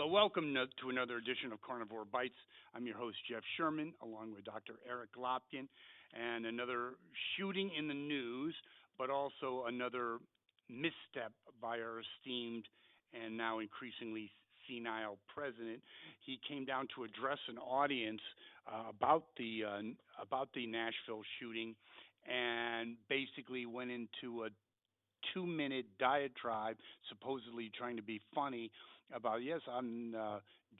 Welcome to another edition of Carnivore Bites. I'm your host, Jeff Sherman, along with Dr. Eric Lopkin, and another shooting in the news, but also another misstep by our esteemed and now increasingly senile president. He came down to address an audience about the Nashville shooting, and basically went into a 2 minute diatribe, supposedly trying to be funny about yes, I'm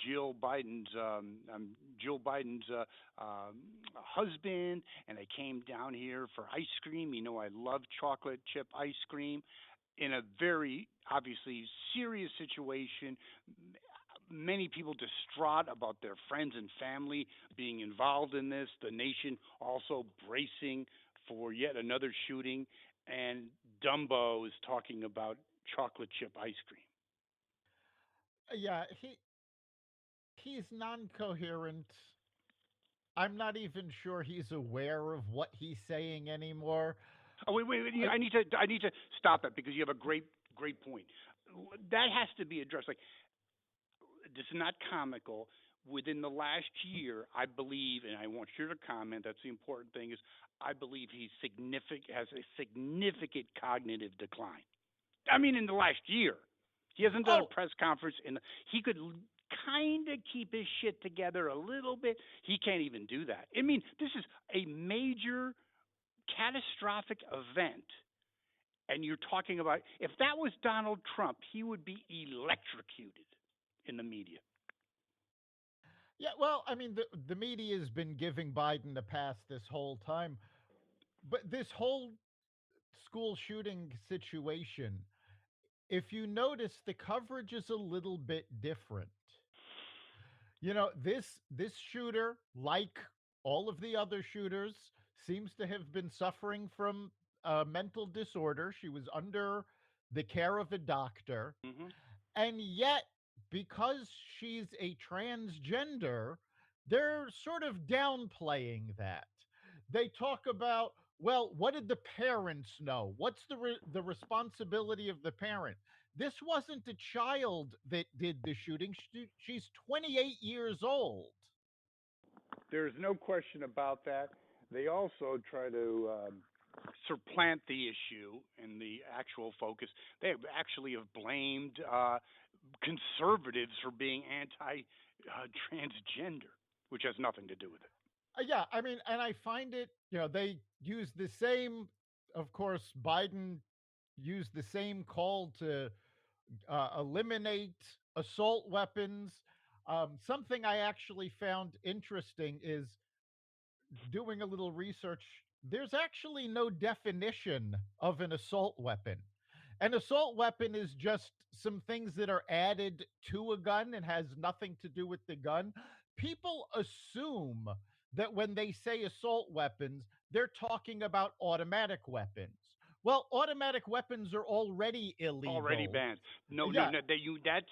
Jill Biden's husband, and I came down here for ice cream. You know, I love chocolate chip ice cream. In a very obviously serious situation, many people distraught about their friends and family being involved in this. The nation also bracing for yet another shooting, and Dumbo is talking about chocolate chip ice cream. Yeah, he's non-coherent. I'm not even sure he's aware of what he's saying anymore. Oh wait! I I need to stop that because you have a great point. That has to be addressed. Like this is not comical. Within the last year, I believe, and I want you to comment. That's the important thing. Is I believe he significant has a significant cognitive decline. I mean, in the last year, he hasn't done a oh press conference, and he could kind of keep his shit together a little bit. He can't even do that. I mean, this is a major catastrophic event, and you're talking about if that was Donald Trump, he would be electrocuted in the media. yeah, well, I mean the media has been giving Biden a pass this whole time, but this whole school shooting situation, if you notice, the coverage is a little bit different. This shooter, like all of the other shooters, seems to have been suffering from a mental disorder. She was under the care of a doctor. Hmm. And yet, because she's a transgender, they're sort of downplaying that. They talk about, well, what did the parents know? What's the responsibility of the parent? This wasn't a child that did the shooting. She's 28 years old. There's no question about that. They also try to supplant the issue and the actual focus. They actually have blamed conservatives for being anti-transgender, which has nothing to do with it. Yeah, I mean, and I find it, they use the same, of course, Biden used the same call to eliminate assault weapons. Something I actually found interesting is doing a little research. There's actually no definition of an assault weapon. An assault weapon is just some things that are added to a gun and has nothing to do with the gun. People assume that when they say assault weapons, they're talking about automatic weapons. Well, automatic weapons are already Already illegal. banned. No, no, Yeah, no. That's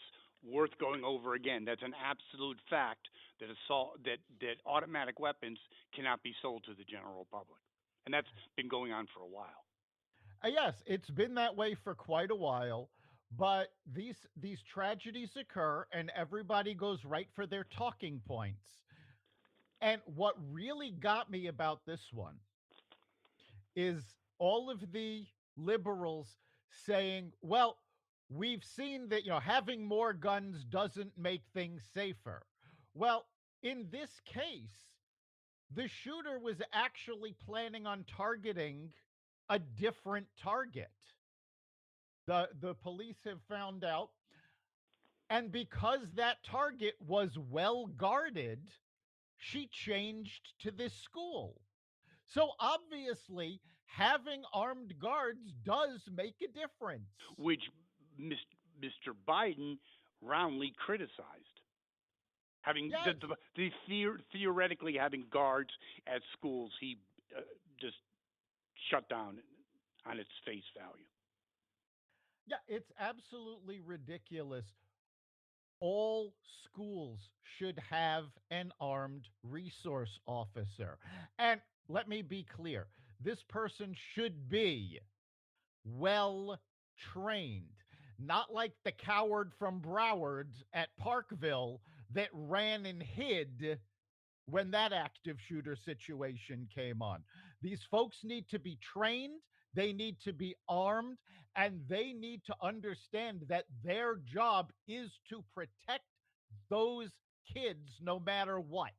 worth going over again. That's an absolute fact that that automatic weapons cannot be sold to the general public, and that's been going on for a while. yes, it's been that way for quite a while, but these tragedies occur and everybody goes right for their talking points. And what really got me about this one is all of the liberals saying, well, we've seen that, having more guns doesn't make things safer. Well, in this case, the shooter was actually planning on targeting a different target. The police have found out, and because that target was well guarded, she changed to this school. So obviously, having armed guards does make a difference. Which Mr. Biden roundly criticized. Having Yes, theoretically having guards at schools, he just shut down on its face value. yeah, it's absolutely ridiculous. All schools should have an armed resource officer. And let me be clear, this person should be well trained. not like the coward from Broward at Parkville that ran and hid when that active shooter situation came on. These folks need to be trained, they need to be armed, and they need to understand that their job is to protect those kids no matter what.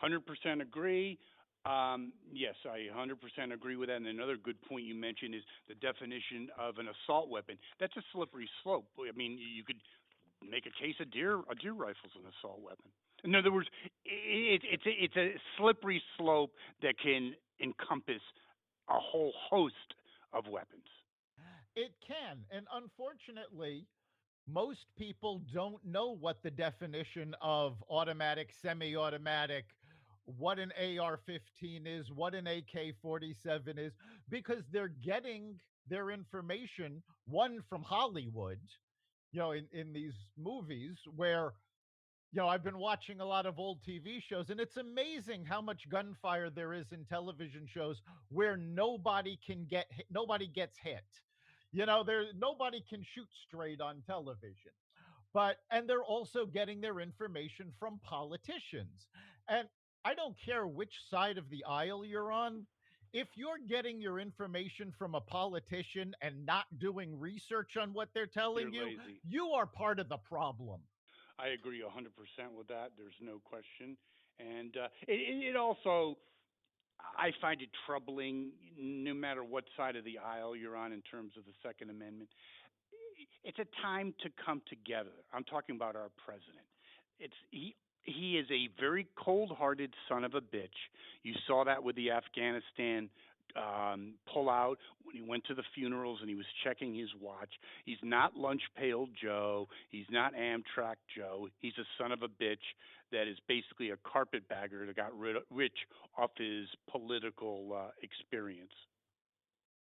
100% agree. Yes, I 100% agree with that. And another good point you mentioned is the definition of an assault weapon. That's a slippery slope. I mean, you could make a case of deer rifle's an assault weapon. In other words, it's a slippery slope that can encompass a whole host of weapons. It can. And unfortunately, most people don't know what the definition of automatic, semi automatic, what an AR 15 is, what an AK 47 is, because they're getting their information, one from Hollywood, in these movies where, I've been watching a lot of old TV shows, and it's amazing how much gunfire there is in television shows where nobody gets hit. Nobody can shoot straight on television. And they're also getting their information from politicians. And I don't care which side of the aisle you're on. If you're getting your information from a politician and not doing research on what they're You're telling you, lazy. you are part of the problem. I agree 100% with that. There's no question. And it also, I find it troubling, no matter what side of the aisle you're on in terms of the Second Amendment. It's a time to come together. I'm talking about our president. It's he is a very cold-hearted son of a bitch. You saw that with the Afghanistan pullout when he went to the funerals and he was checking his watch. He's not lunch pail Joe. He's not Amtrak Joe. He's a son of a bitch that is basically a carpetbagger that got rich off his political experience.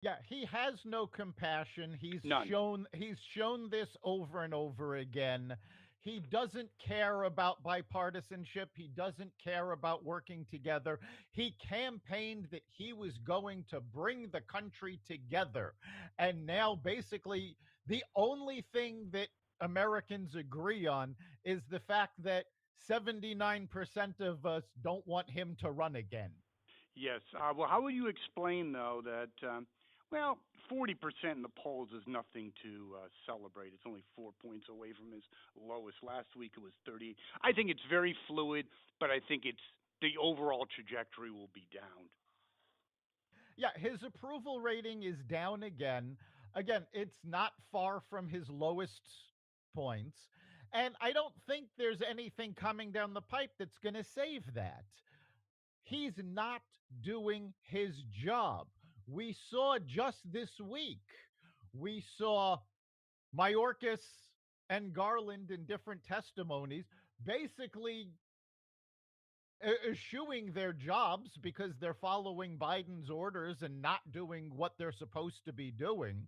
Yeah, he has no compassion. None. He's shown this over and over again. He doesn't care about bipartisanship. He doesn't care about working together. He campaigned that he was going to bring the country together. And now basically the only thing that Americans agree on is the fact that 79% of us don't want him to run again. Yes. Well, how would you explain though that? Well, 40% in the polls is nothing to celebrate. It's only 4 points away from his lowest. Last week it was 30. I think it's very fluid, but I think it's the overall trajectory will be down. Yeah, his approval rating is down again. Again, it's not far from his lowest points. And I don't think there's anything coming down the pipe that's going to save that. He's not doing his job. We saw just this week, we saw Mayorkas and Garland in different testimonies basically eschewing their jobs because they're following Biden's orders and not doing what they're supposed to be doing.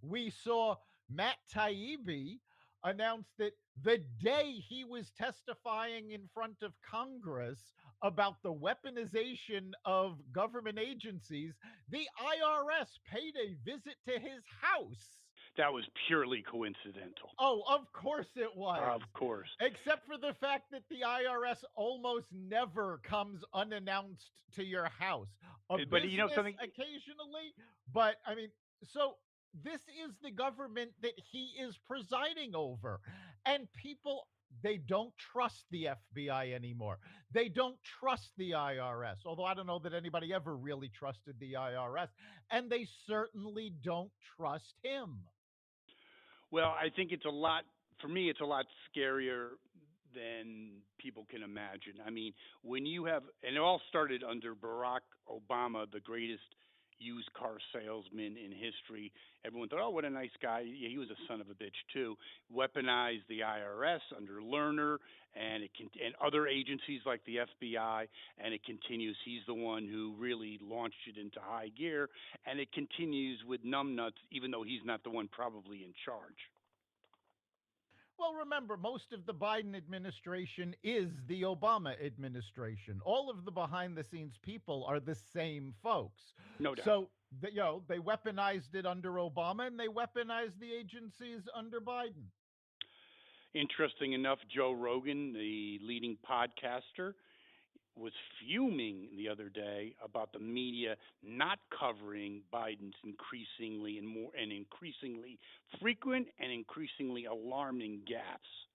We saw Matt Taibbi announce that the day he was testifying in front of Congress about the weaponization of government agencies, the IRS paid a visit to his house. That was purely coincidental. Oh, of course it was. Of course. Except for the fact that the IRS almost never comes unannounced to your house. A But you know business something? occasionally, but I mean, so this is the government that he is presiding over. And people, they don't trust the FBI anymore. They don't trust the IRS, although I don't know that anybody ever really trusted the IRS. And they certainly don't trust him. Well, I think it's a lot, for me, it's a lot scarier than people can imagine. I mean, when you have, and it all started under Barack Obama, the greatest used car salesman in history. Everyone thought, oh, what a nice guy. Yeah, he was a son of a bitch too. Weaponized the IRS under Lerner and other agencies like the FBI, and it continues. He's the one who really launched it into high gear, and it continues with numbnuts, even though he's not the one probably in charge. Well, remember, most of the Biden administration is the Obama administration. All of the behind the scenes people are the same folks. No doubt. So, they weaponized it under Obama and they weaponized the agencies under Biden. Interesting enough, Joe Rogan, the leading podcaster, was fuming the other day about the media not covering Biden's increasingly frequent and increasingly alarming gaffes.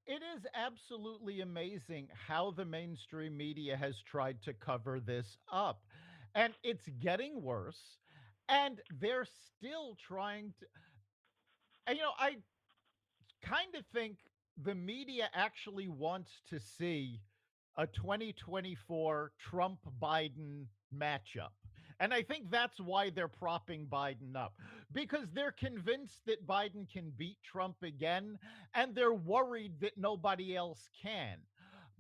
It is absolutely amazing how the mainstream media has tried to cover this up. And it's getting worse. And they're still trying to. And, I kind of think the media actually wants to see a 2024 Trump Biden matchup. And I think that's why they're propping Biden up, because they're convinced that Biden can beat Trump again, and they're worried that nobody else can.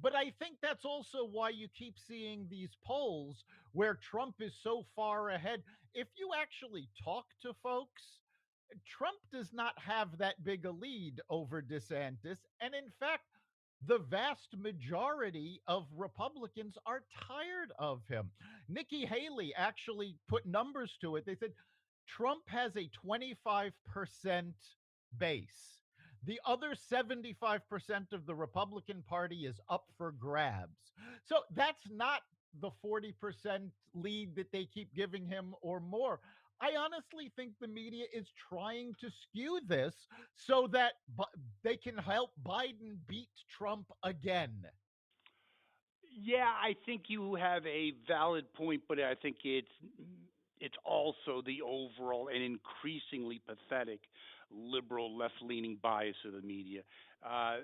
But I think that's also why you keep seeing these polls where Trump is so far ahead. If you actually talk to folks, Trump does not have that big a lead over DeSantis. And in fact, the vast majority of Republicans are tired of him. Nikki Haley actually put numbers to it. They said Trump has a 25% base. The other 75% of the Republican Party is up for grabs. So that's not the 40% lead that they keep giving him or more. I honestly think the media is trying to skew this so that they can help Biden beat Trump again. Yeah, I think you have a valid point, but I think it's also the overall and increasingly pathetic liberal left leaning bias of the media. Uh,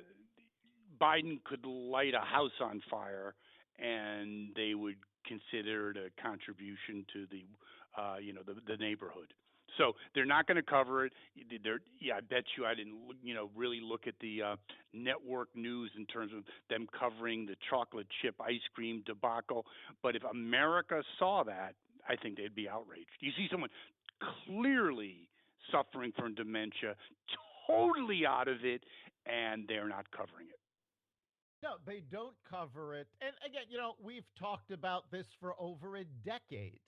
Biden could light a house on fire, and they would consider it a contribution to the neighborhood. So they're not going to cover it. Yeah, I bet you I didn't really look at the network news in terms of them covering the chocolate chip ice cream debacle. But if America saw that, I think they'd be outraged. You see someone clearly suffering from dementia, totally out of it, and they're not covering it. No, they don't cover it. And again, we've talked about this for over a decade.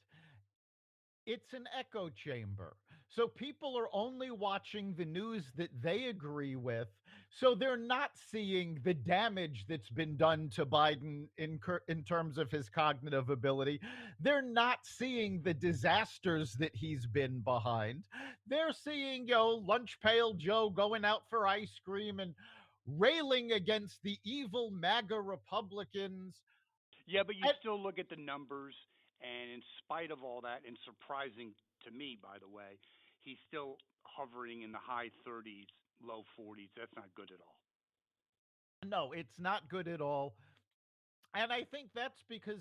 It's an echo chamber. So people are only watching the news that they agree with. So they're not seeing the damage that's been done to Biden in terms of his cognitive ability. They're not seeing the disasters that he's been behind. They're seeing, lunch pail Joe going out for ice cream and railing against the evil MAGA Republicans. Yeah, but you And still look at the numbers, and in spite of all that, and surprising to me, by the way, he's still hovering in the high 30s, low 40s. That's not good at all. no, it's not good at all. And I think that's because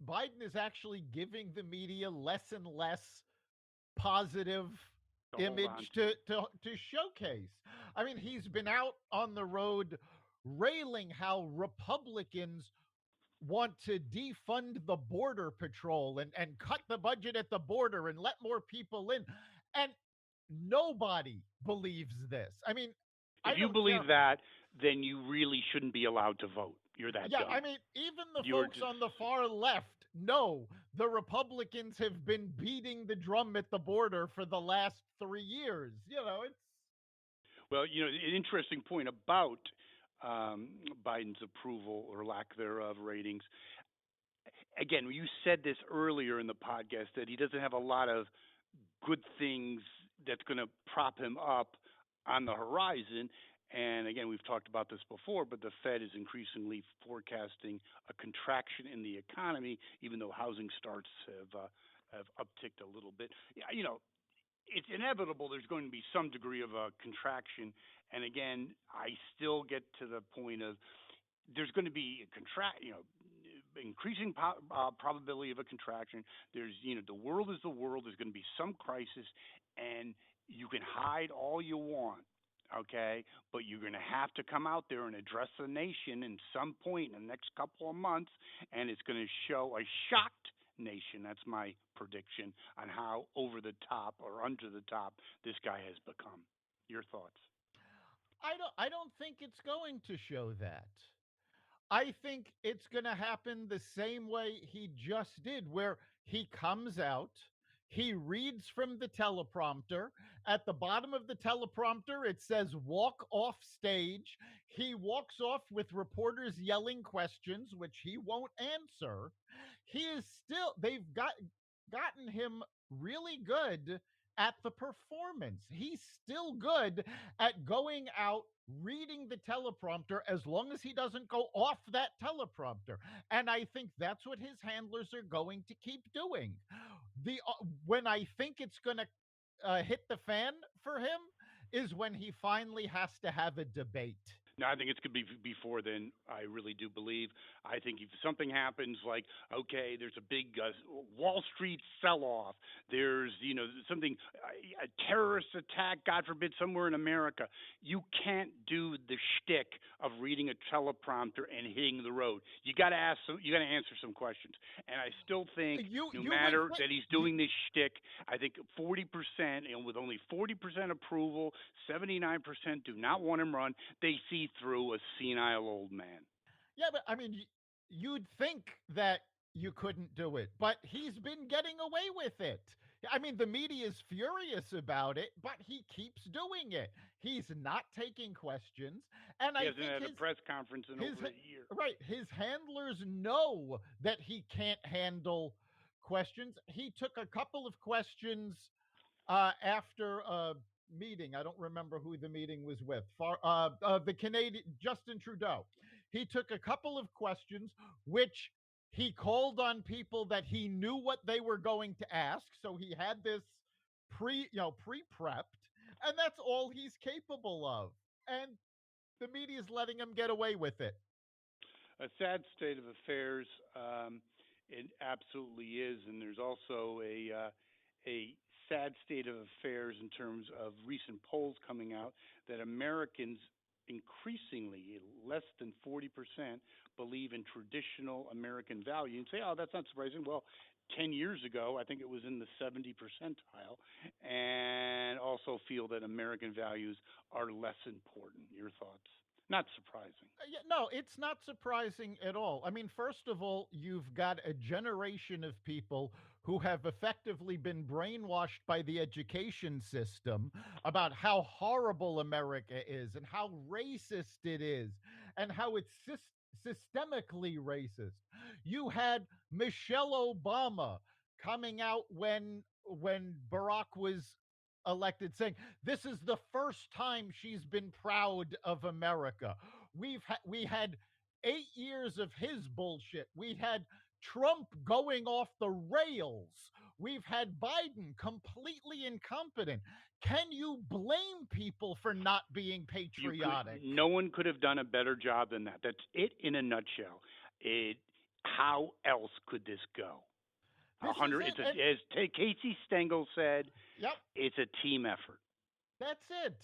Biden is actually giving the media less and less positive To hold on image to. to showcase. I mean, he's been out on the road railing how Republicans want to defund the border patrol and cut the budget at the border and let more people in. And nobody believes this. I mean, If I you don't care. believe that, then you really shouldn't be allowed to vote. You're that Yeah, I dumb. mean, even the You're folks just on the far left know the Republicans have been beating the drum at the border for the last 3 years. It's well, an interesting point about Biden's approval or lack thereof ratings. Again, you said this earlier in the podcast that he doesn't have a lot of good things that's going to prop him up on the horizon. And again, we've talked about this before, but the Fed is increasingly forecasting a contraction in the economy, even though housing starts have upticked a little bit. Yeah, it's inevitable. There's going to be some degree of a contraction. And again, I still get to the point of there's going to be increasing probability of a contraction. There's, the world is the world. There's going to be some crisis, and you can hide all you want, okay? But you're going to have to come out there and address the nation in some point in the next couple of months, and it's going to show a shocked nation. That's my prediction on how over the top or under the top this guy has become. Your thoughts? I don't think it's going to show that. I think it's going to happen the same way he just did, where he comes out, he reads from the teleprompter. At the bottom of the teleprompter, it says walk off stage. He walks off with reporters yelling questions, which he won't answer. They've gotten him really good at the performance. He's still good at going out, reading the teleprompter, as long as he doesn't go off that teleprompter. And I think that's what his handlers are going to keep doing. The When I think it's going to hit the fan for him is when he finally has to have a debate. No, I think it's going to be before then. I really do believe. I think if something happens, like okay, there's a big Wall Street sell-off. There's something, a terrorist attack, God forbid, somewhere in America. You can't do the shtick of reading a teleprompter and hitting the road. You got to ask. You got to answer some questions. And I still think, no You would matter think that he's you, doing this shtick, I think 40%, and with only 40% approval, 79% do not want him run. They see through a senile old man. Yeah, but I mean, you'd think that you couldn't do it, but he's been getting away with it. I mean, the media is furious about it, but he keeps doing it. He's not taking questions, and He I hasn't think had a press conference in his over a year. right, his handlers know that he can't handle questions. He took a couple of questions after a meeting. I don't remember who the meeting was with. The Canadian Justin Trudeau. He took a couple of questions, which he called on people that he knew what they were going to ask. So he had this pre-prepped, and that's all he's capable of. And the media's letting him get away with it. A sad state of affairs. It absolutely is, and there's also a sad state of affairs in terms of recent polls coming out that Americans increasingly, less than 40%, believe in traditional American value. And say, oh, that's not surprising. Well, 10 years ago, I think it was in the 70 percentile, and also feel that American values are less important. Your thoughts? Not surprising. Yeah, no, it's not surprising at all. I mean, first of all, you've got a generation of people who have effectively been brainwashed by the education system about how horrible America is and how racist it is and how it's systemically racist. You had Michelle Obama coming out when Barack was elected saying this is the first time she's been proud of America. We had 8 years of his bullshit. We had Trump going off the rails. We've had Biden completely incompetent. Can you blame people for not being You could. patriotic? No one could have done a better job than that. That's it in a nutshell. It. How else could this go? A This is hundred. it. It's a, And as Casey Stengel said, yep, it's a team effort. that's it.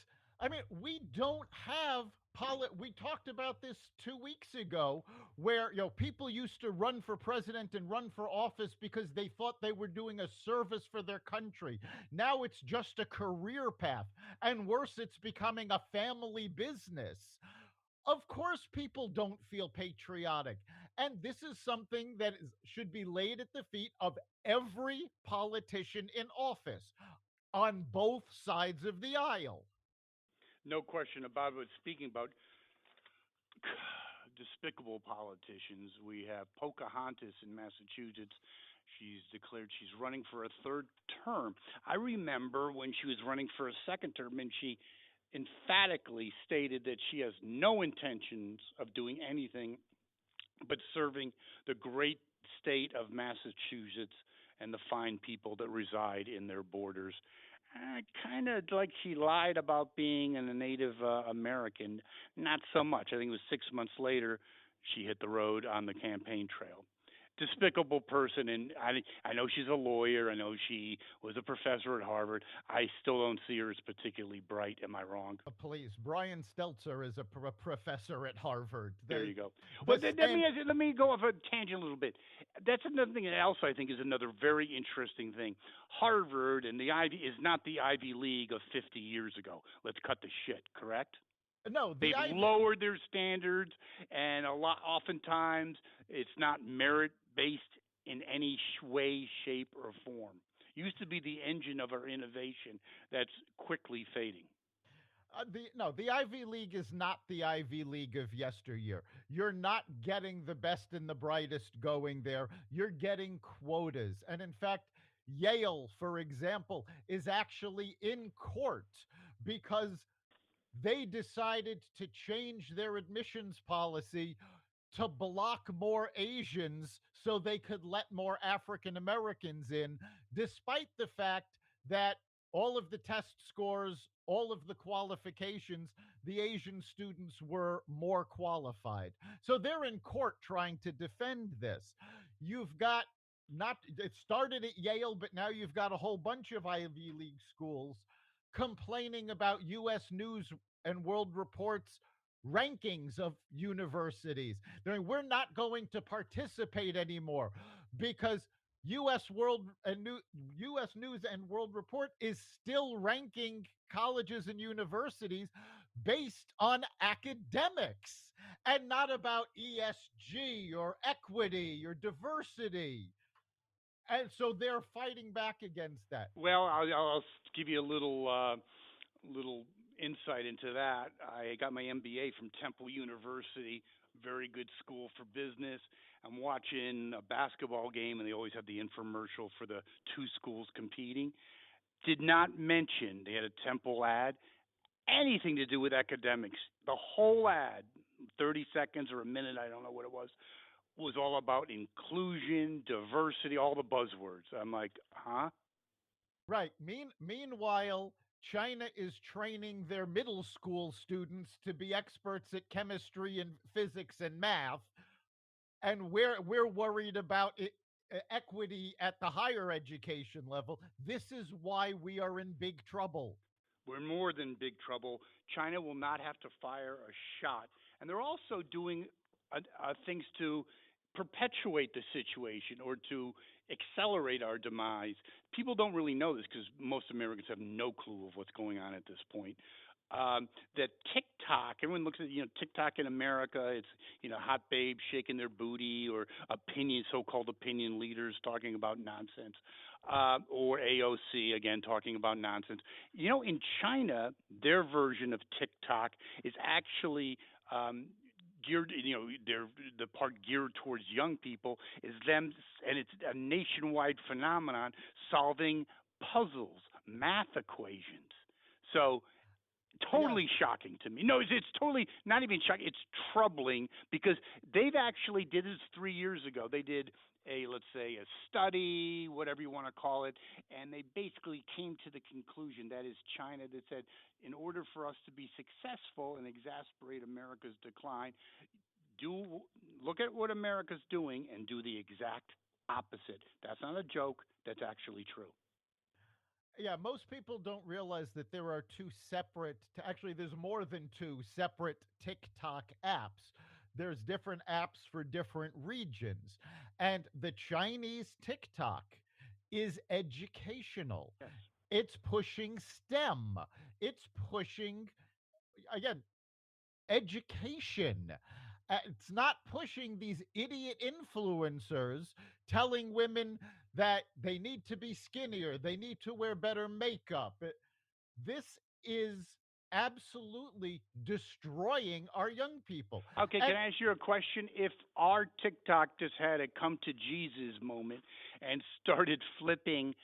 I mean, we don't have we talked about this 2 weeks ago, where people used to run for president and run for office because they thought they were doing a service for their country. Now it's just a career path, and worse, it's becoming a family business. Of course, people don't feel patriotic, and this is something that should be laid at the feet of every politician in office on both sides of the aisle. No question about it. Speaking about despicable politicians, we have Pocahontas in Massachusetts. She's declared she's running for a third term. I remember when she was running for a second term, and she emphatically stated that she has no intentions of doing anything but serving the great state of Massachusetts and the fine people that reside in their borders. Kind of like she lied about being a Native American. Not so much. I think it was 6 months later she hit the road on the campaign trail. Despicable person, and I know she's a lawyer. I know she was a professor at Harvard. I still don't see her as particularly bright. Am I wrong? Please, Brian Stelzer is a professor at Harvard. There you go. Well, The let me stand. let me go off a tangent a little bit. That's another thing else I think is another very interesting thing. Harvard and the Ivy is not the Ivy League of 50 years ago. Let's cut the shit. Correct? No, the They've Ivy. lowered their standards, and a lot oftentimes it's not merit based in any way, shape, or form. Used to be the engine of our innovation that's quickly fading. The no, the Ivy League is not the Ivy League of yesteryear. You're not getting the best and the brightest going there. You're getting quotas. And in fact, Yale, for example, is actually in court because they decided to change their admissions policy to block more Asians so they could let more African Americans in, despite the fact that all of the test scores, all of the qualifications, the Asian students were more qualified. So they're in court trying to defend this. You've got not, it started at Yale, but now you've got a whole bunch of Ivy League schools complaining about US News and World Report's rankings of universities. We're not going to participate anymore because US News and World Report is still ranking colleges and universities based on academics and not about ESG or equity or diversity. And so they're fighting back against that. Well, I'll give you a little insight into that. I got my MBA from Temple University, very good school for business. I'm watching a basketball game, and they always have the infomercial for the two schools competing. Did not mention they had a Temple ad anything to do with academics. The whole ad, 30 seconds or a minute, I don't know what it was all about inclusion, diversity, all the buzzwords. I'm like, huh? Right. Meanwhile, China is training their middle school students to be experts at chemistry and physics and math, and we're worried about equity at the higher education level. This is why we are in big trouble. We're in more than big trouble. China will not have to fire a shot. And they're also doing things to perpetuate the situation or to accelerate our demise. People don't really know this because most Americans have no clue of what's going on at this point. That TikTok, everyone looks at TikTok in America. It's hot babes shaking their booty or so-called opinion leaders talking about nonsense, or AOC again talking about nonsense. In China, their version of TikTok is actually geared. They're the part geared towards young people is them, and it's a nationwide phenomenon solving puzzles, math equations. So Yes. totally shocking to me. No, it's totally not even shocking. It's troubling because they've actually did this 3 years ago. They did a, let's say, a study, whatever you want to call it, and they basically came to the conclusion that is China that said in order for us to be successful and exasperate America's decline, do look at what America's doing and do the exact opposite. That's not a joke. That's actually true. Yeah, most people don't realize that there are two separate, actually, there's more than two separate TikTok apps. There's different apps for different regions. And the Chinese TikTok is educational. Yes. It's pushing STEM. It's pushing, again, education. It's not pushing these idiot influencers telling women that they need to be skinnier, they need to wear better makeup. This is absolutely destroying our young people. Okay, can And I ask you a question? If our TikTok just had a come to Jesus moment and started flipping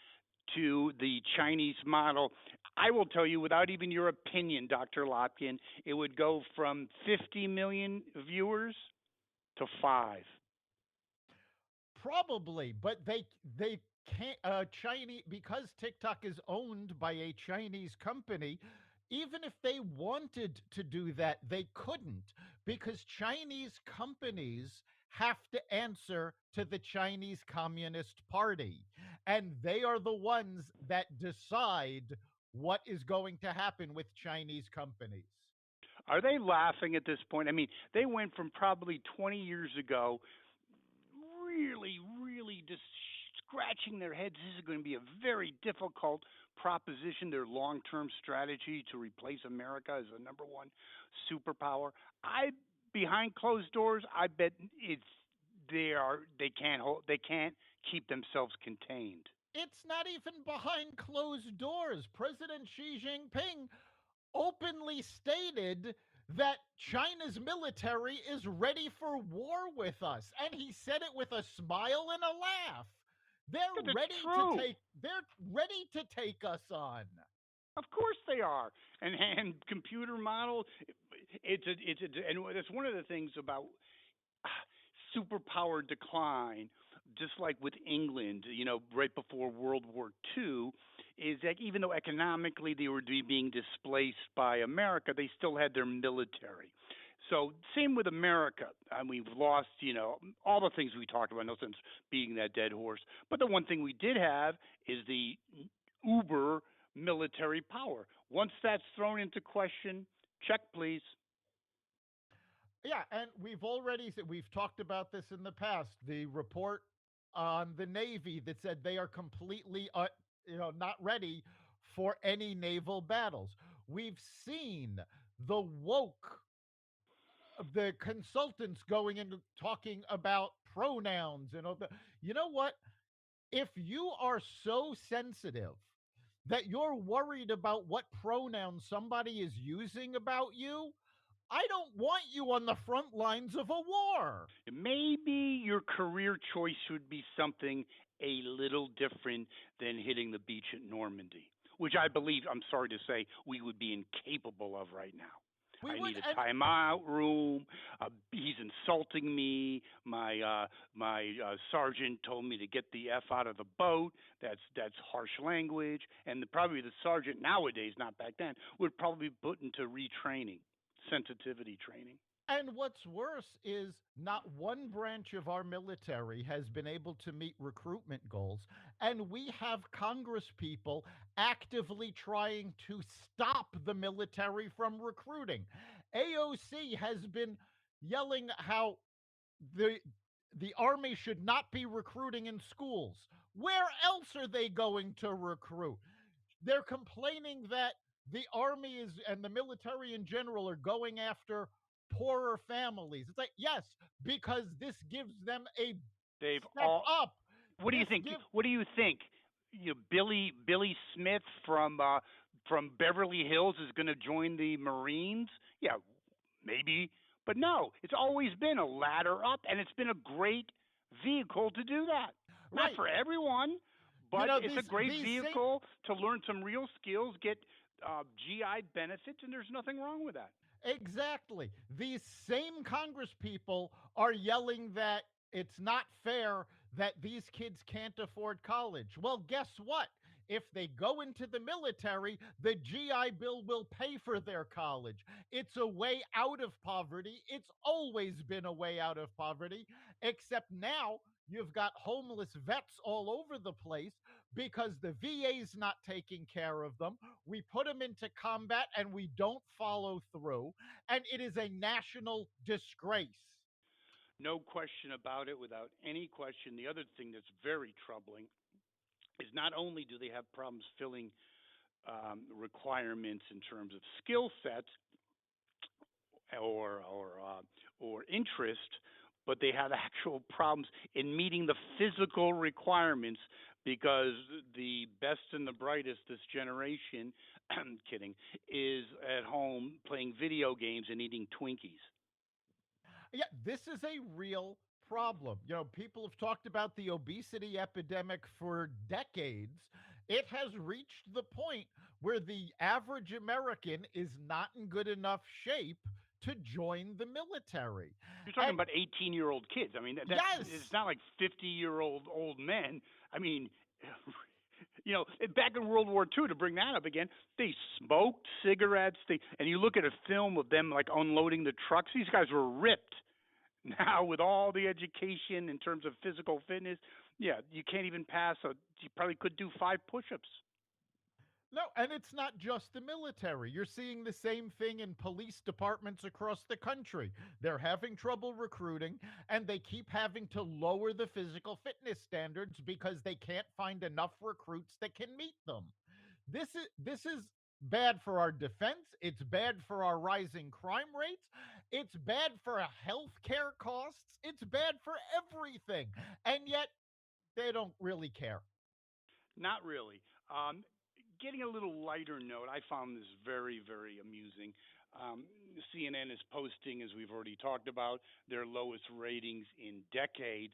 to the Chinese model, I will tell you without even your opinion, Dr. Lotkin, it would go from 50 million viewers to 5. probably, but they can't Chinese, because TikTok is owned by a Chinese company. Even if they wanted to do that, they couldn't, because Chinese companies have to answer to the Chinese Communist Party, and they are the ones that decide what is going to happen with Chinese companies. Are they laughing at this point? I mean, they went from probably 20 years ago really, really scratching their heads. This is going to be a very difficult proposition, their long term strategy to replace America as the number one superpower. I behind closed doors, I bet they can't keep themselves contained. It's not even behind closed doors. President Xi Jinping openly stated that China's military is ready for war with us. And he said it with a smile and a laugh. But it's true. They're ready to take us on. Of course they are. And computer model, and that's one of the things about superpower decline, just like with England, right before World War II, is that even though economically they were being displaced by America, they still had their military. So same with America. We've lost, all the things we talked about. No sense beating that dead horse. But the one thing we did have is the uber military power. Once that's thrown into question, check please. Yeah, and we've talked about this in the past. The report on the Navy that said they are completely not ready for any naval battles. We've seen the woke the consultants going and talking about pronouns and all the you know what? If you are so sensitive that you're worried about what pronouns somebody is using about you, I don't want you on the front lines of a war. Maybe your career choice should be something a little different than hitting the beach at Normandy, which I believe, I'm sorry to say, we would be incapable of right now. We I would, need a and timeout room. He's insulting me. My sergeant told me to get the f out of the boat. That's harsh language. And probably the sergeant nowadays, not back then, would probably be put into retraining, sensitivity training. And what's worse is not one branch of our military has been able to meet recruitment goals. And we have Congress people actively trying to stop the military from recruiting. AOC has been yelling how the the army should not be recruiting in schools. Where else are they going to recruit? They're complaining that the army is and the military in general are going after poorer families. It's like, yes, because this gives them a They've step all. up. What do you This think? give What do you think? Billy Smith from Beverly Hills is going to join the Marines? Yeah, maybe, but no. It's always been a ladder up, and it's been a great vehicle to do that. Not right. for everyone, You but know, it's a great these same vehicle to learn some real skills, get GI benefits, and there's nothing wrong with that. exactly. These same Congress people are yelling that it's not fair that these kids can't afford college. Well, guess what? If they go into the military, the GI Bill will pay for their college. It's a way out of poverty. It's always been a way out of poverty, except now you've got homeless vets all over the place because the VA's not taking care of them. We put them into combat and we don't follow through, and it is a national disgrace. No question about it, without any question. The other thing that's very troubling is not only do they have problems filling requirements in terms of skill sets or interest, but they have actual problems in meeting the physical requirements because the best and the brightest this generation, I'm kidding, is at home playing video games and eating Twinkies. Yeah, this is a real problem. People have talked about the obesity epidemic for decades. It has reached the point where the average American is not in good enough shape to join the military. You're talking And about 18-year-old kids. I mean, that's it's yes, not like 50-year-old old men. I mean, back in World War II, to bring that up again, they smoked cigarettes. And you look at a film of them like unloading the trucks. These guys were ripped. Now, with all the education in terms of physical fitness, yeah, you can't even pass. You probably could do 5 push-ups. No, and it's not just the military. You're seeing the same thing in police departments across the country. They're having trouble recruiting, and they keep having to lower the physical fitness standards because they can't find enough recruits that can meet them. This is bad for our defense. It's bad for our rising crime rates. It's bad for our health care costs. It's bad for everything. And yet they don't really care. Not really. Um, Getting a little lighter note, I found this very, very amusing. CNN is posting, as we've already talked about, their lowest ratings in decades.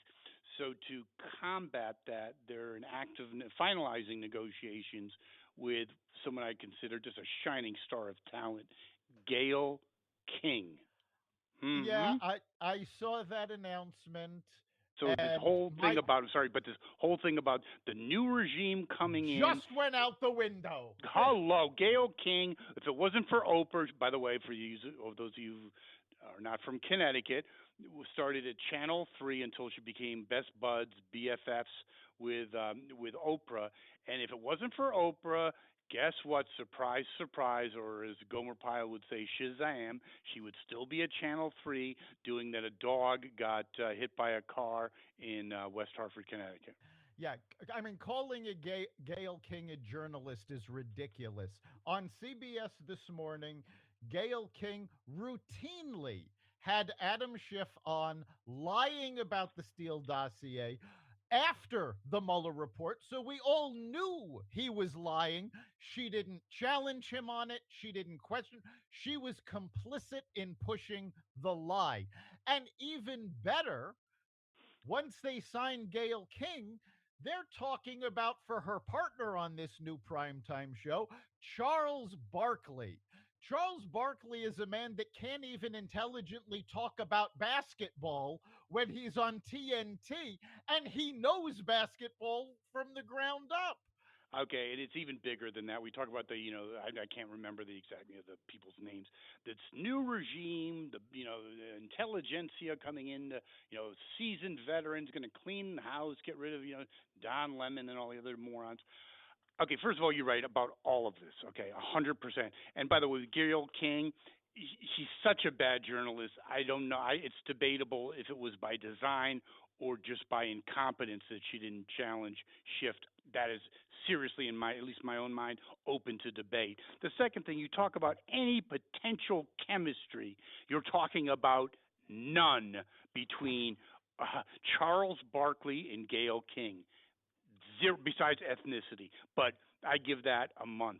So to combat that, they're in active finalizing negotiations with someone I consider just a shining star of talent, Gail King. Yeah, Hmm. I saw that announcement, So this and whole thing my about sorry, but this whole thing about the new regime coming in. just went out the window. Hello, Gail King. If it wasn't for Oprah, by the way, for you, or those of you who are not from Connecticut, started at Channel 3 until she became best buds, BFFs with Oprah. And if it wasn't for Oprah, guess what? Surprise, surprise, or as Gomer Pyle would say, Shazam, she would still be at Channel 3 doing that a dog got hit by a car in West Hartford, Connecticut. Yeah, I mean, calling a Gail King a journalist is ridiculous. On CBS this morning, Gail King routinely had Adam Schiff on lying about the Steele dossier after the Mueller report. So we all knew he was lying. She didn't challenge him on it. She didn't question. She was complicit in pushing the lie. And even better, once they sign Gail King, they're talking about for her partner on this new primetime show, Charles Barkley. Charles Barkley is a man that can't even intelligently talk about basketball when he's on TNT, and he knows basketball from the ground up. Okay, and it's even bigger than that. We talk about the, I can't remember the exact the people's names. This new regime, the intelligentsia coming in, seasoned veterans going to clean the house, get rid of, Don Lemon and all the other morons. Okay, first of all, you're right about all of this. Okay, 100%. And by the way, Gail King, she's such a bad journalist. I don't know. It's debatable if it was by design or just by incompetence that she didn't challenge Shift. That is seriously, in my at least my own mind, open to debate. The second thing, you talk about any potential chemistry. You're talking about none between Charles Barkley and Gail King. Zero besides ethnicity, but I give that a month.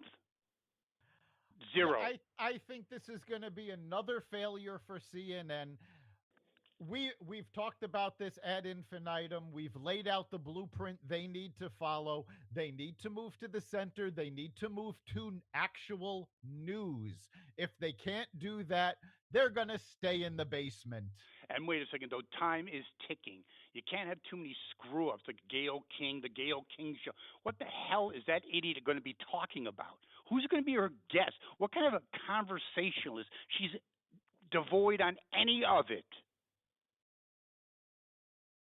Yeah, Zero. I think this is going to be another failure for CNN. We've talked about this ad infinitum. We've laid out the blueprint they need to follow. They need to move to the center. They need to move to actual news. If they can't do that, they're going to stay in the basement. And wait a second, though, time is ticking. You can't have too many screw ups like Gail King, the Gail King show. What the hell is that idiot going to be talking about? Who's going to be her guest? What kind of a conversationalist? She's devoid on any of it.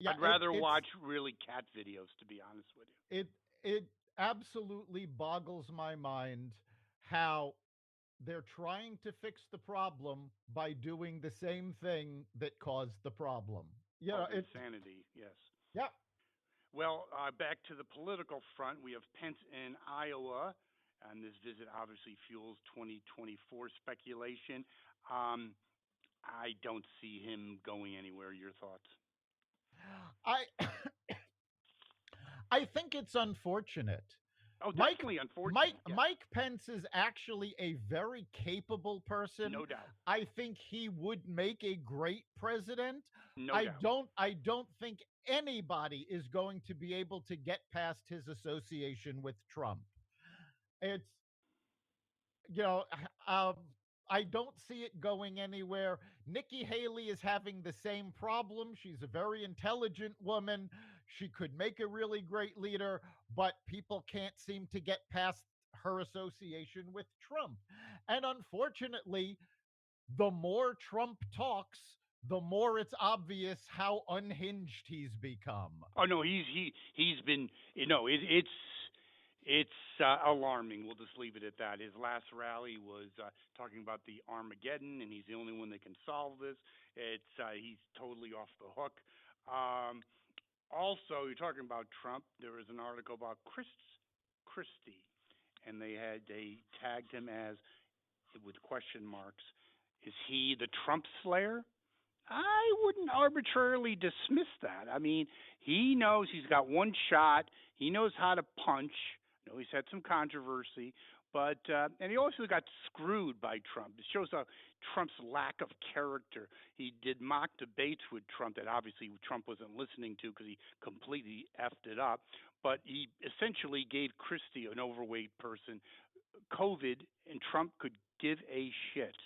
Yeah, I'd rather watch really cat videos, to be honest with you. it it absolutely boggles my mind how they're trying to fix the problem by doing the same thing that caused the problem. You Oh, know, it insanity, yes. yeah. Well, back to the political front, we have Pence in Iowa, and this visit obviously fuels 2024 speculation. Um, I don't see him going anywhere. Your thoughts? I I think it's unfortunate. Oh, Mike definitely Mike unfortunate. Yes, Mike Pence is actually a very capable person. no doubt, I think he would make a great president. no I doubt. don't I don't think anybody is going to be able to get past his association with Trump. It's you know, um, I don't see it going anywhere. Nikki Haley is having the same problem. She's a very intelligent woman. She could make a really great leader, but people can't seem to get past her association with Trump. And unfortunately, the more Trump talks, the more it's obvious how unhinged he's become. Oh no, he's been, it's It's alarming. We'll just leave it at that. His last rally was talking about the Armageddon, and he's the only one that can solve this. It's he's totally off the hook. Um, Also, you're talking about Trump. There was an article about Christie, and they tagged him as with question marks. Is he the Trump slayer? I wouldn't arbitrarily dismiss that. I mean, he knows he's got one shot. He knows how to punch. I know he's had some controversy, but and he also got screwed by Trump. It shows Trump's lack of character. He did mock debates with Trump that obviously Trump wasn't listening to because he completely effed it up. But he essentially gave Christie, an overweight person, COVID, and Trump could give a shit.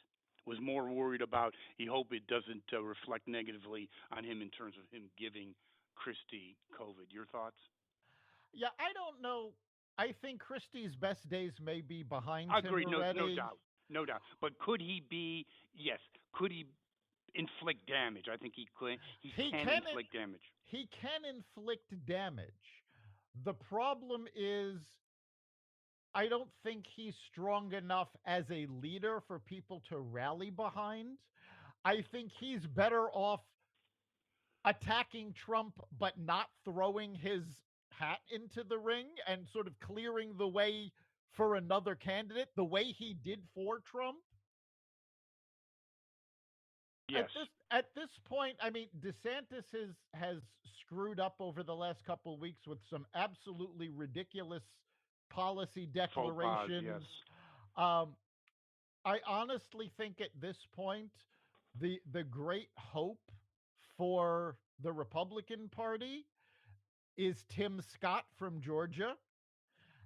Was more worried about he hope it doesn't reflect negatively on him in terms of him giving Christie COVID. Your thoughts? Yeah, I don't know. I think Christie's best days may be behind him Agreed. No, no already. doubt, no doubt. But could he be? Yes. Could he inflict damage? I think he could. He He can can inflict damage. he can inflict damage. The problem is I don't think he's strong enough as a leader for people to rally behind. I think he's better off attacking Trump but not throwing his hat into the ring and sort of clearing the way for another candidate the way he did for Trump. Yes. At this point, I mean, DeSantis has screwed up over the last couple of weeks with some absolutely ridiculous policy Faux pas. Yes. declarations. Um, I honestly think at this point, the great hope for the Republican Party is Tim Scott from Georgia,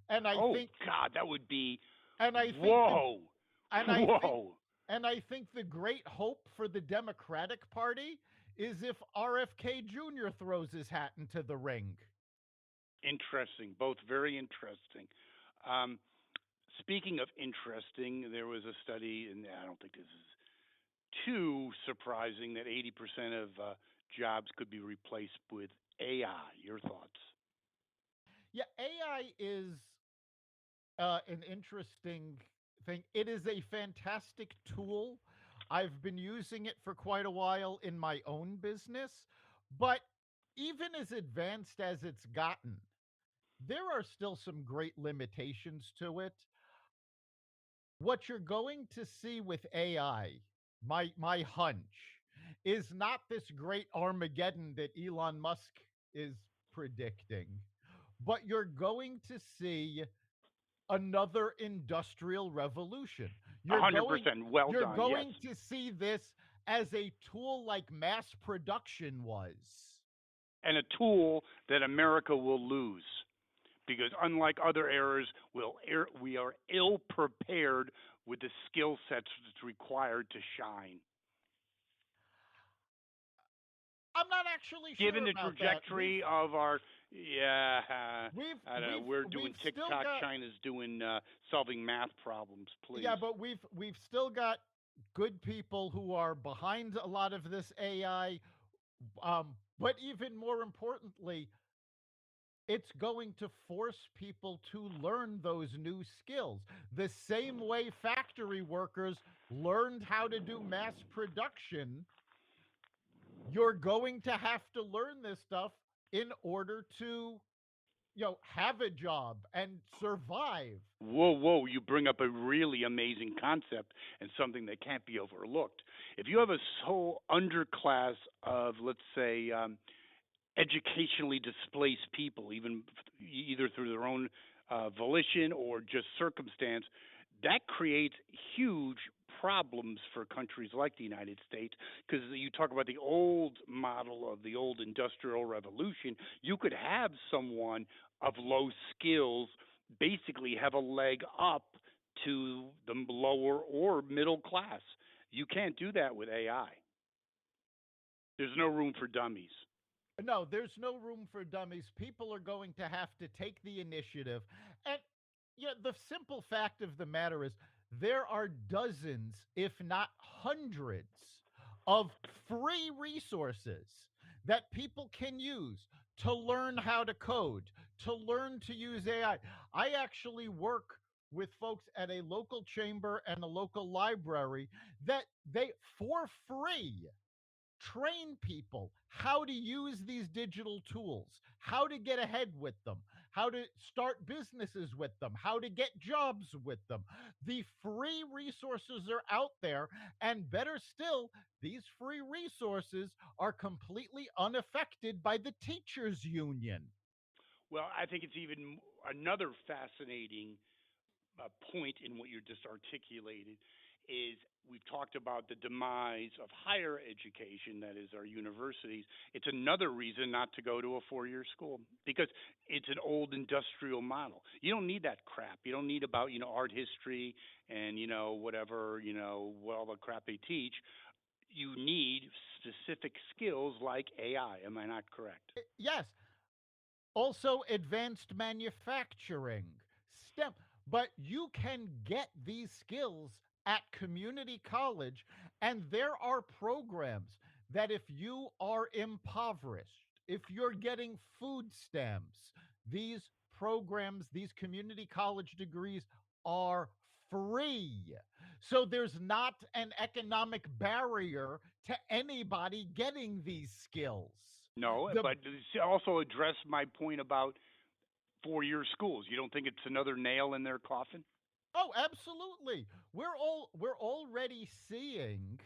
and I Oh think God, that would be. and I think the Whoa. and I think Whoa. and I think the great hope for the Democratic Party is if RFK Jr. throws his hat into the ring. Interesting. Both very interesting. Um, Speaking of interesting, there was a study, and I don't think this is too surprising, that 80% of jobs could be replaced with AI. Your thoughts? Yeah, AI is an interesting thing. It is a fantastic tool. I've been using it for quite a while in my own business, but even as advanced as it's gotten, there are still some great limitations to it. What you're going to see with AI, my hunch, is not this great Armageddon that Elon Musk is predicting, but you're going to see another industrial revolution. A You're hundred going percent. Well you're done. Yes, going to see this as a tool like mass production was. and a tool that America will lose because, unlike other eras, we are ill prepared with the skill sets that's required to shine. I'm not actually Given sure the about that. trajectory of our, yeah, I don't know. We're doing We've still TikTok. got China's doing solving math problems. yeah, Please. but we've still got good people who are behind a lot of this AI. But even more importantly, it's going to force people to learn those new skills. The same way factory workers learned how to do mass production, you're going to have to learn this stuff in order to, have a job and survive. Whoa, whoa, you bring up a really amazing concept and something that can't be overlooked. If you have a whole underclass of, let's say, educationally displaced people, even either through their own volition or just circumstance, that creates huge problems for countries like the United States because you talk about the old model of the old industrial revolution, you could have someone of low skills basically have a leg up to the lower or middle class. You can't do that with AI. There's no room for dummies. No, there's no room for dummies. People are going to have to take the initiative. And the simple fact of the matter is there are dozens, if not hundreds, of free resources that people can use to learn how to code, to learn to use AI. I actually work with folks at a local chamber and a local library that they, for free, train people how to use these digital tools, how to get ahead with them, how to start businesses with them, how to get jobs with them. The free resources are out there, and better still, these free resources are completely unaffected by the teachers union. Well, I think it's even another fascinating point in what you just articulated is we've talked about the demise of higher education, that is our universities. It's another reason not to go to a 4-year school because it's an old industrial model. You don't need that crap. You don't need about, art history and, whatever, what all the crap they teach. You need specific skills like AI. Am I not correct? Yes, also advanced manufacturing, STEM. But you can get these skills at community college, and there are programs that if you are impoverished, if you're getting food stamps, these programs, these community college degrees are free. So there's not an economic barrier to anybody getting these skills. No, The but also address my point about 4-year schools. You don't think it's another nail in their coffin? Oh, absolutely. We're already seeing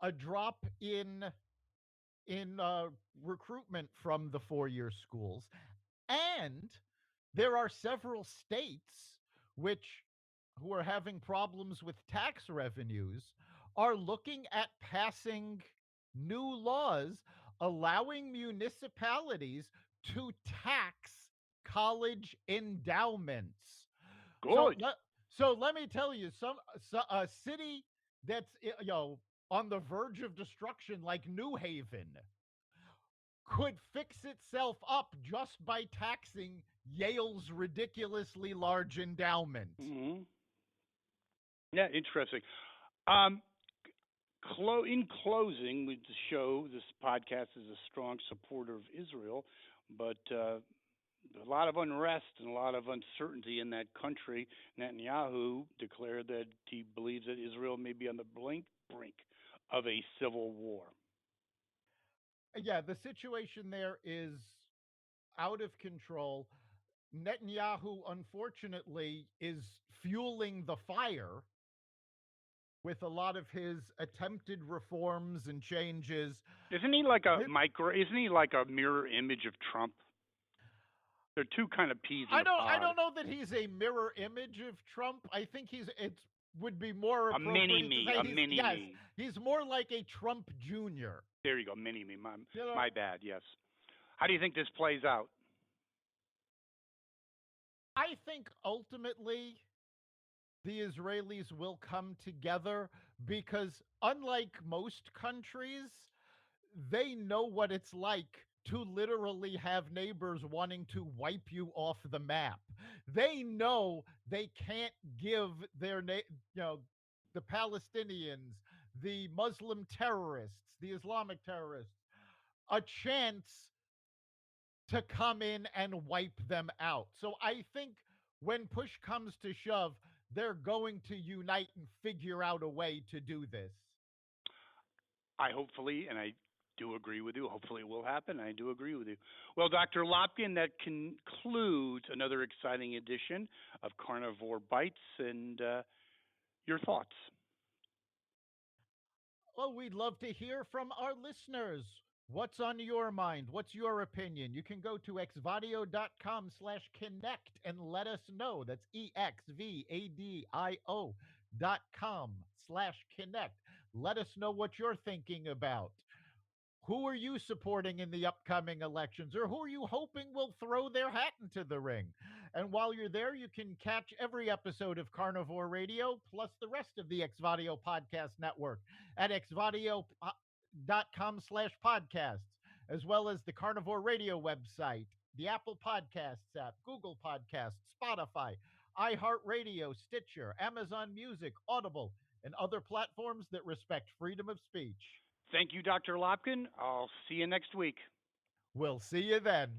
a drop in recruitment from the 4-year schools, and there are several states which who are having problems with tax revenues are looking at passing new laws allowing municipalities to tax college endowments. So Good. let me tell you, a city that's on the verge of destruction like New Haven could fix itself up just by taxing Yale's ridiculously large endowment. Hmm. Yeah, interesting. Um, in closing, we show this podcast is a strong supporter of Israel, but a lot of unrest and a lot of uncertainty in that country. Netanyahu declared that he believes that Israel may be on the brink of a civil war. Yeah, the situation there is out of control. Netanyahu, unfortunately, is fueling the fire with a lot of his attempted reforms and changes. Isn't he like a micro? Isn't he like a mirror image of Trump? They're two kind of peas in a I pod. don't know that he's a mirror image of Trump. I think it's would be more A mini appropriate to me, say a mini me. he's more like a Trump Jr. There you go, mini me. My You know, my bad. Yes. How do you think this plays out? I think ultimately the Israelis will come together because unlike most countries, they know what it's like to literally have neighbors wanting to wipe you off the map. They know they can't give you know the Palestinians, the Muslim terrorists, the Islamic terrorists a chance to come in and wipe them out. So I think when push comes to shove, they're going to unite and figure out a way to do this. I hopefully, and I do agree with you. Hopefully, it will happen. I do agree with you. Well, Dr. Lopkin, that concludes another exciting edition of Carnivore Bites and your thoughts. Well, we'd love to hear from our listeners. What's on your mind? What's your opinion? You can go to exvadio.com/connect and let us know. That's exvadio.com/connect. Let us know what you're thinking about. Who are you supporting in the upcoming elections, or who are you hoping will throw their hat into the ring? And while you're there, you can catch every episode of Carnivore Radio plus the rest of the Xvadio podcast network at xvadio.com/podcasts, as well as the Carnivore Radio website, the Apple Podcasts app, Google Podcasts, Spotify, iHeartRadio, Stitcher, Amazon Music, Audible, and other platforms that respect freedom of speech. Thank you, Dr. Lopkin. I'll see you next week. We'll see you then.